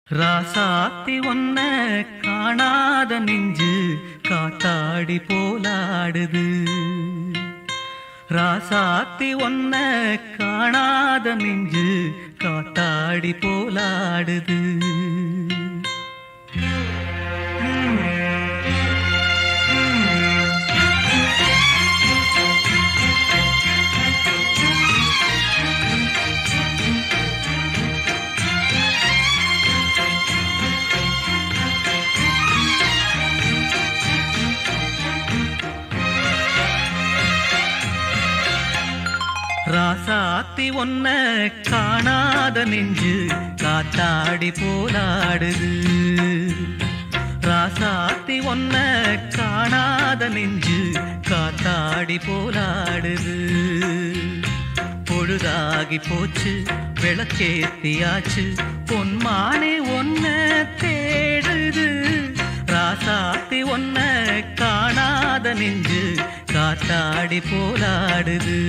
ராசாத்தி ஒன்ன காணாத நெஞ்சு காத்தாடி போலாடுது. ராசாத்தி ஒன்ன காணாத நெஞ்சு காத்தாடி போலாடுது. ராசாத்தி ஒன்ன காணாத நெஞ்சு காத்தாடி போலாடுது. ராசாத்தி ஒன்ன காணாத நெஞ்சு காத்தாடி போலாடுது. பொழுதாகி போச்சு விளக்கேத்தியாச்சு பொன்மானே ஒன்ன தேடுது. ராசாத்தி ஒன்ன காணாத நெஞ்சு காத்தாடி போலாடுது.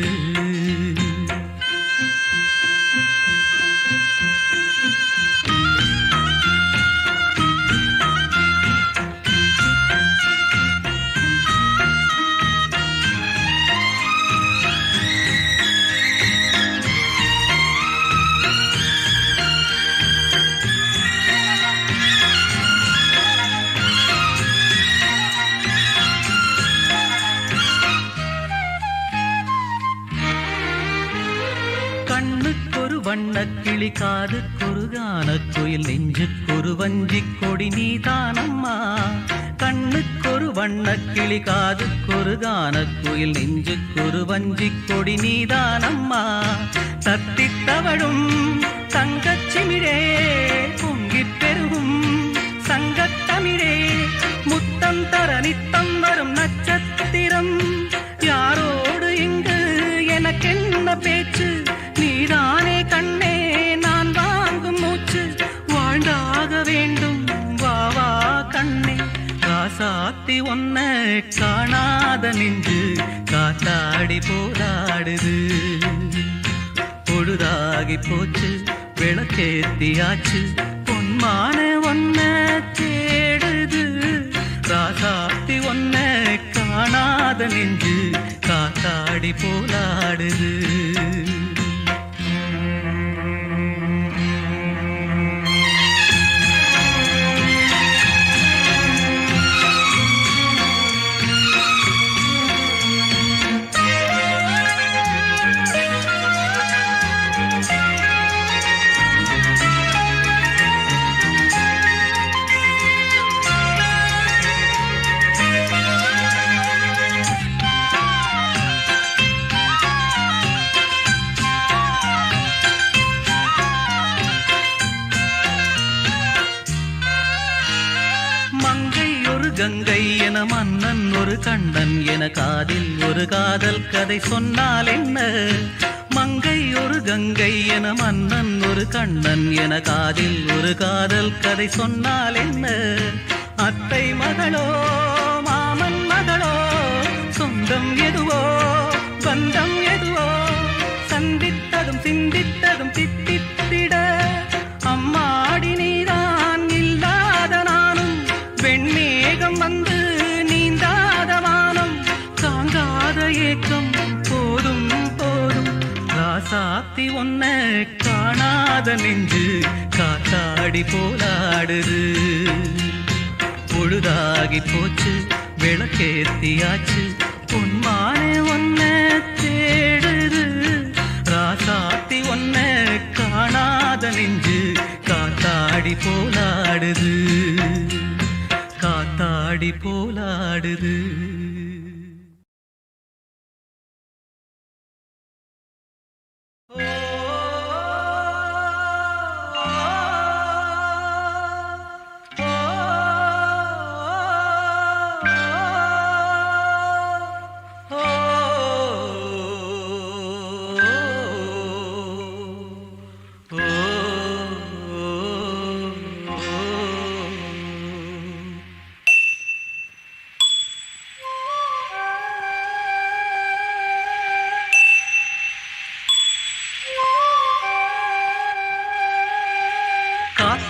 கண்ணுக்கொரு வண்ணக்கிளி காதுக்கொரு கானக்குயில் நெஞ்சுக்கொரு வஞ்சிக் கொடி நீதானம்மா. கண்ணுக்கொரு வண்ணக்கிளி காதுக்கொரு கானக்குயில் நெஞ்சுக்கொரு வஞ்சிக் கொடி நீதானம்மா. தத்தித்தவழும் தங்கச்சிமிழே பொங்கிப் பெருகும் சங்கத்தமிழே முத்தம் தர நித்தம் வரும் நட்சத்திரம். யாரோடு இங்கு எனக்கென்ன பேச்சு, நீதானே கண்ணே நான் வாங்கும் மூச்சு. வாழ்ந்தாக வேண்டும் வா வா கண்ணே. ராசாத்தி ஒன்ன காணாத நெஞ்சு காத்தாடி போராடுது. பொழுதாகி போச்சு விளக்கேத்தியாச்சு பொன்மான ஒன்ன தேடுது. ராசாத்தி ஒன்ன காணாத நெஞ்சு காத்தாடி போலாடுது. கங்கை என மன்னன் ஒரு கண்ணன் என காதில் ஒரு காதல் கதை சொன்னால் என்ன. மங்கை ஒரு கங்கை என மன்னன் ஒரு கண்ணன் என காதில் ஒரு காதல் கதை சொன்னால் என்ன. அத்தை மகளோ மாமன் மகளோ சொந்தம் எதுவோ பந்தம் எதுவோ சந்தித்ததும் சிந்தித்ததும் தித்தித்திட அம்மாடி நீதான் இல்லாத நானும். வெண்மேகம் வந்து நீந்தாத வானம் தாங்காத ஏக்கம் போதும் போதும். ராசாத்தி ஒன்ன காணாத நெஞ்சு காத்தாடி போலாடுது. பொழுதாகி போச்சு விளக்கேத்தியாச்சு பொன்மானே ஒன்ன தேடுது. ராசாத்தி ஒன்ன காணாத நெஞ்சு காத்தாடி போலாடுது. காத்தாடி போலாடுது.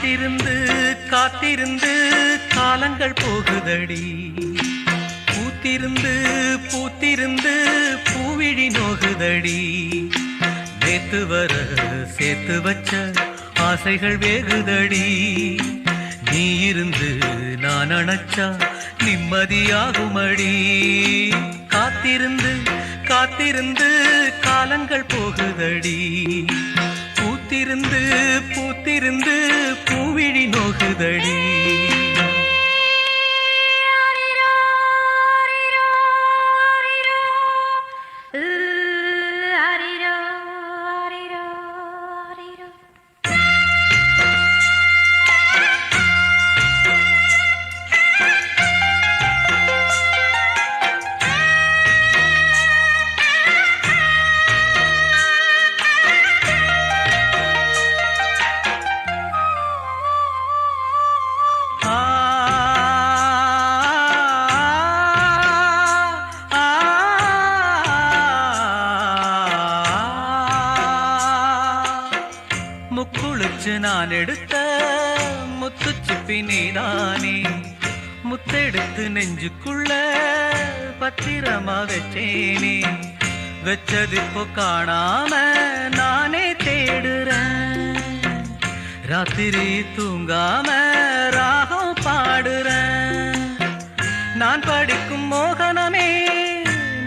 காத்திருந்து காத்திருந்து காலங்கள் போகுதடி பூத்திருந்து பூத்திருந்து பூவிழி நோகுதடி நேத்து வர சேர்த்து வச்ச ஆசைகள் வேகுதடி நீ இருந்து நான் அணைச்சா நிம்மதியாகுமடி காத்திருந்து காத்திருந்து காலங்கள் போகுதடி பூத்திருந்து பூத்திருந்து பூவிழி நோகுதடி முக்குளிச்சு நான் எடுத்த முத்து சிப்பி நீதானே முத்தெடுத்து நெஞ்சுக்குள்ள பத்திரமா வச்சேனே வச்சது இப்போ காணாம நானே தேடுறேன் ராத்திரி தூங்காம ராகம் பாடுறேன் நான் படிக்கும் மோகனமே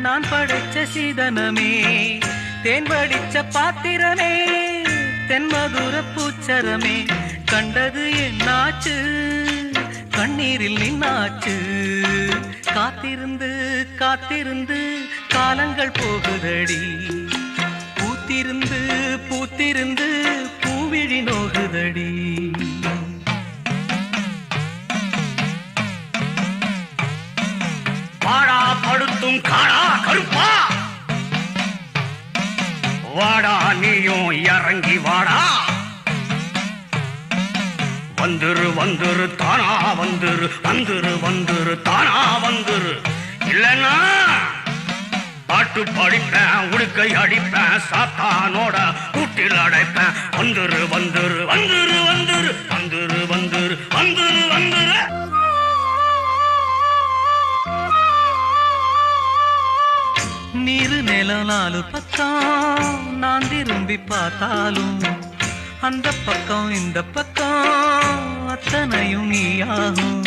நான் படைச்ச சீதனமே தேன் படிச்ச பாத்திரமே தென்மதுர பூச்சரமே கண்டது என்னாச்சு கண்ணீரில் நின்னாச்சு காத்திருந்து காத்திருந்து காலங்கள் போகுதடி பூத்திருந்து பூத்திருந்து பூவிழி நோகுதடி வாடா படுத்தும் காடா கருப்பா வாடா நீயும் இறங்கி வாடா வந்துரு வந்துரு தானா வந்துரு வந்துரு வந்துரு தானா வந்துரு இல்லைன்னா பாட்டு படிப்பேன் உடுக்கை அடிப்பேன் சாத்தானோட கூட்டில் அடைப்பேன் வந்துரு வந்துரு வந்துரு வந்துரு வந்துரு வந்துரு வந்துரு வந்துரு நீரு நிலம் நாலு பக்கம் நான் திரும்பி பார்த்தாலும் அந்த பக்கம் இந்த பக்கம் அத்தனையும் நீயாகும்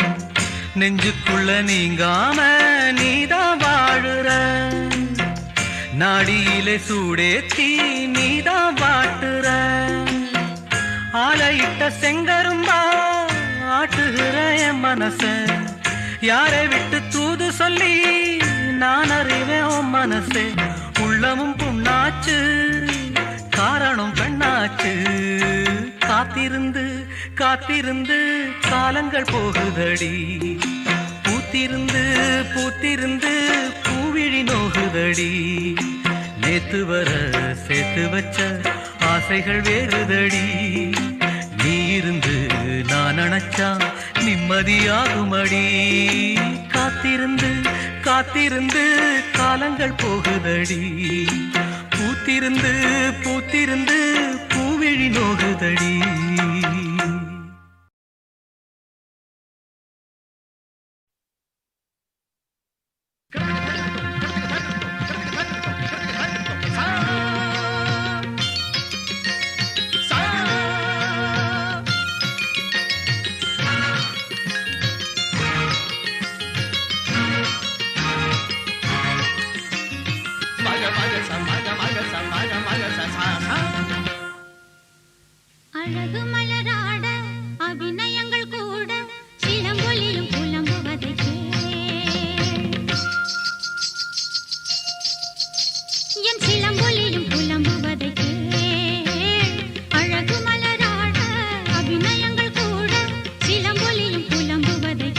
நெஞ்சுக்குள்ள நீங்காம நீதான் வாழுற நாடியிலே சூடேத்தி நீதான் வாட்டுற ஆலையிட்ட செங்கரும்பா ஆட்டுகிற என் மனச யாரை விட்டு தூது சொல்லி நான் அறிவேன் உன் மனசே உள்ளமும் புண்ணாச்சு காரணம் பெண்ணாச்சு காத்திருந்து காத்திருந்து காலங்கள் போகுதடி பூத்திருந்து பூத்திருந்து பூவிழி நோகுதடி நேத்து வர சேர்த்து வச்ச ஆசைகள் வேறுதடி நீ இருந்து நான் நினைச்சா நிம்மதியாகுமடி காத்திருந்து காத்திருந்து காலங்கள் போகுதடி பூத்திருந்து பூத்திருந்து பூவிழி நோகுதடி அழகு மலராட அபிநயங்கள் கூட சிலம்பொலியும் புலம்புவதை என் சிலம்பொலியும் புலம்புவதை அழகு மலராட அபிநயங்கள் கூட சிலம்பொலியும் புலம்புவதை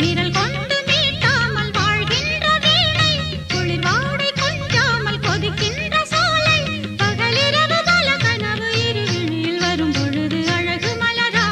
விரல் கொண்டு மீட்டாமல் வாழ்கின்ற வீணை குளிர் வாடை கொஞ்சாமல் கொதிக்கின்ற சோலை பகலிரவு பல கனவு இருவிழில் வரும் பொழுது அழகு மலராட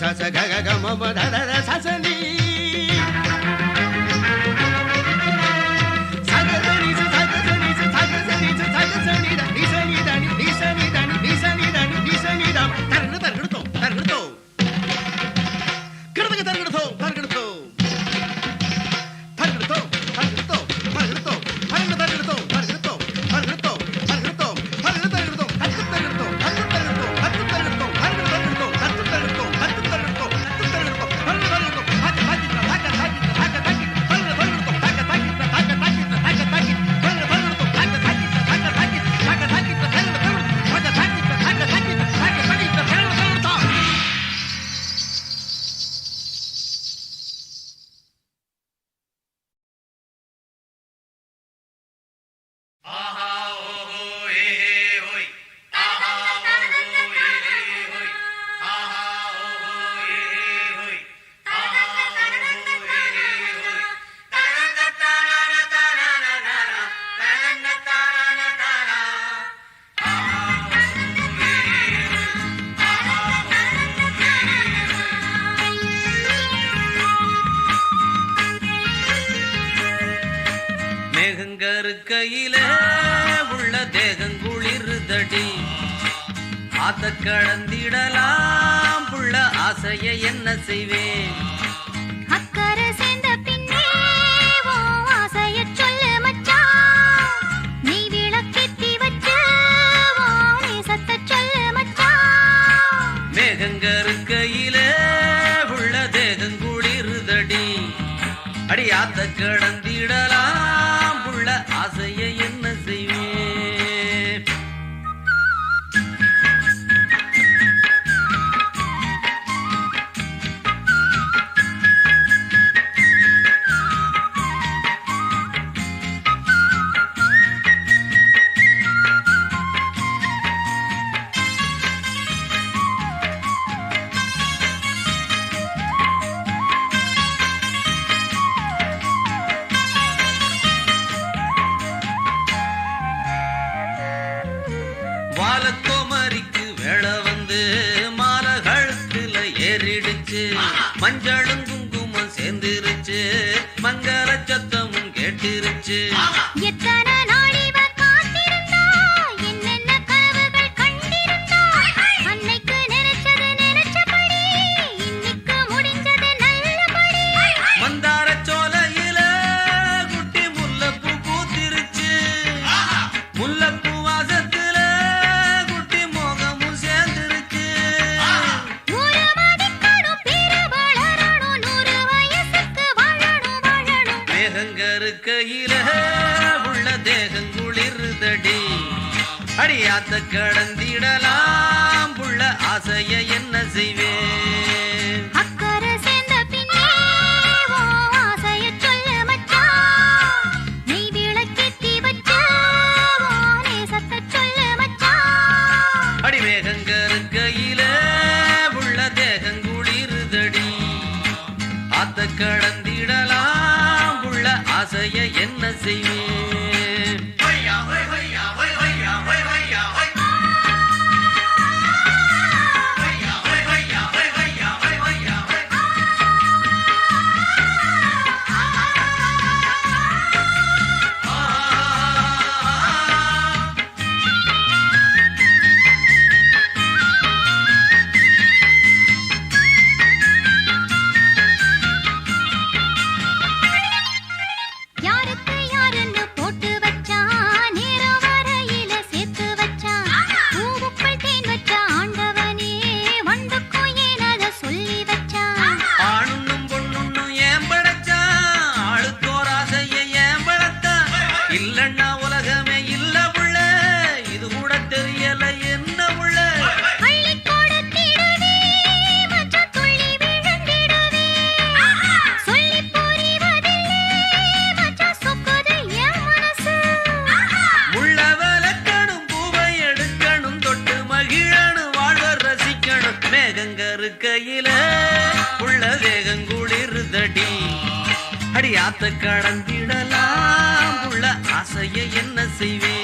சச கக கம தத சசனி சகசனி சகசனி சகசனி சகசனி நிசனி தனி நிசனி தனி நிசனி தனி நிசனி தம் தரடு தரடுதோ தரடுதோ கிருதக தரடுதோ தரடுதோ தரடுதோ தரடுதோ தரடுதோ தரடு தரடுதோ தரடுதோ தரடுதோ தரடுதோ தரடு தரடுதோ தத்து தரடுதோ தத்து தரடுதோ தத்து தரடுதோ தரடு தரடுதோ தத்து தரடுதோ தத்து தரடுதோ தத்து தரடுதோ தரடு தரடுதோ தாக்க தாக்கி தாக்க தாக்கி தாக்க தாக்கி தரடு தரடுதோ தாக்க தாக்கி தாக்க தாக்கி தாக்க தாக்கி தரடு தரடுதோ தாக்க தாக்கி தாக்க தாக்கி தாக்க தாக்கி தரடு தரடு தாக்க தாக்கி தாக்க தாக்கி தாக்க தாக்கி தரடு தரடுதோ ஆஹா ஓஹோ ஏ ஹோய் ஆஹா ஓஹோ ஏ ஹோய் ஆஹா ஓஹோ ஏ ஹோய் ஆஹா ஓஹோ ஏ ஹோய் தரன தான தான தான தரன தான தான ஆஹா ஓஹோ ஏ ஹோய் ஆஹா மேகங்கருக்கையில உள்ள தேகங்குளிருதடி ஆத்த கடந்திடலாம் புள்ள ஆசைய என்ன செய்வேன் அக்கறை சேர்ந்த பின்னே உன் ஆசையச் சொல்லு மச்சான். நீ விளக்கேத்தி வச்சு உன் நேசத்தைச் சொல்லு மச்சான். மேகங்கருக்கையில உள்ள தேகங்குளிருதடி அடி ஆத்த கடந்திடலாம் புள்ள ஆசைய என்ன செய்வேன் வாலக்கோமரிக்கு வேளை வந்து மாலை கழுத்துல ஏறிடுச்சு மஞ்சளும் குங்குமம் சேர்ந்துருச்சு மங்கள சத்தமும் கேட்டிருச்சு எத்தனை நாள் இவ காத்திருந்தா, என்னென்ன கனவுகள் கண்டிருந்தா. அன்னைக்கு நினைச்சது நினைச்சபடி, இன்னைக்கு முடிஞ்சது நல்லபடி. மந்தார சோலையில குட்டி முல்லைப்பூ பூத்திருச்சு முல்லைப்பூ வாசத்துல குட்டி மோகமும் சேர்ந்துருச்சு ஊரு மதிக்கணும், பேரு வளரணும், 100 வயசுக்கு வாழணும் வாழணும். மேகங்கருக்கையில உள்ள தேகங்குளிருதடி அடியாத்த கடந்திடலாம் புள்ள ஆசைய என்ன செய்வேன் அக்கறை சேர்ந்த பின்னே உன் ஆசையச் சொல்லு மச்சான். நீ விளக்கேத்தி வச்சு உன் நேசத்தைச் சொல்லு மச்சான். அடி மேகங்கருக்கையில உள்ள தேகங்குளிருதடி ஆத்த கடந்திடலாம் புள்ள ஆசைய என்ன செய்வேன் ஹொய்யா ஹொய் ஹொய்யா ஹொய் ஹொய்யா ஹொய் ஹொய்யா ஹொய் ஹொய்யா ஹொய் ஹொய்யா ஹொய் ஹொய்யா ஹொய் ஹொய்யா ஹொய் யாருக்கு யாருன்னு போட்டு வச்சான், நேரம் வரையில சேர்த்து வச்சான். பூவுக்குள் தேன் வச்ச ஆண்டவனே, வண்டுக்கும் ஏன் அத சொல்லி வச்சான். ஆணுன்னும் பொண்ணுன்னும் ஏன் படைச்சா ஆளுக்கோர் ஆசைய ஏன் படைத்தா இல்லன்னா உலகமே இல்ல புள்ள இது கூட தெரியல என்ன புள்ள அள்ளிக் கொடுத்திடுவே, மச்சான் துள்ளி விழுந்திடுவே. சொல்லிப் புரிவதில்லை, மச்சான் சொக்குது என் மனசு. உள்ள விளக்கணும் பூவை எடுக்கணும் தொட்டு மகிழணும் வாழ்வ ரசிக்கணும் மேகங்கருக்கையில உள்ள வேகங்குளிருதடி அடியாத்த கடந்திடலாம் உள்ள ஆசைய என்ன செய்வேன்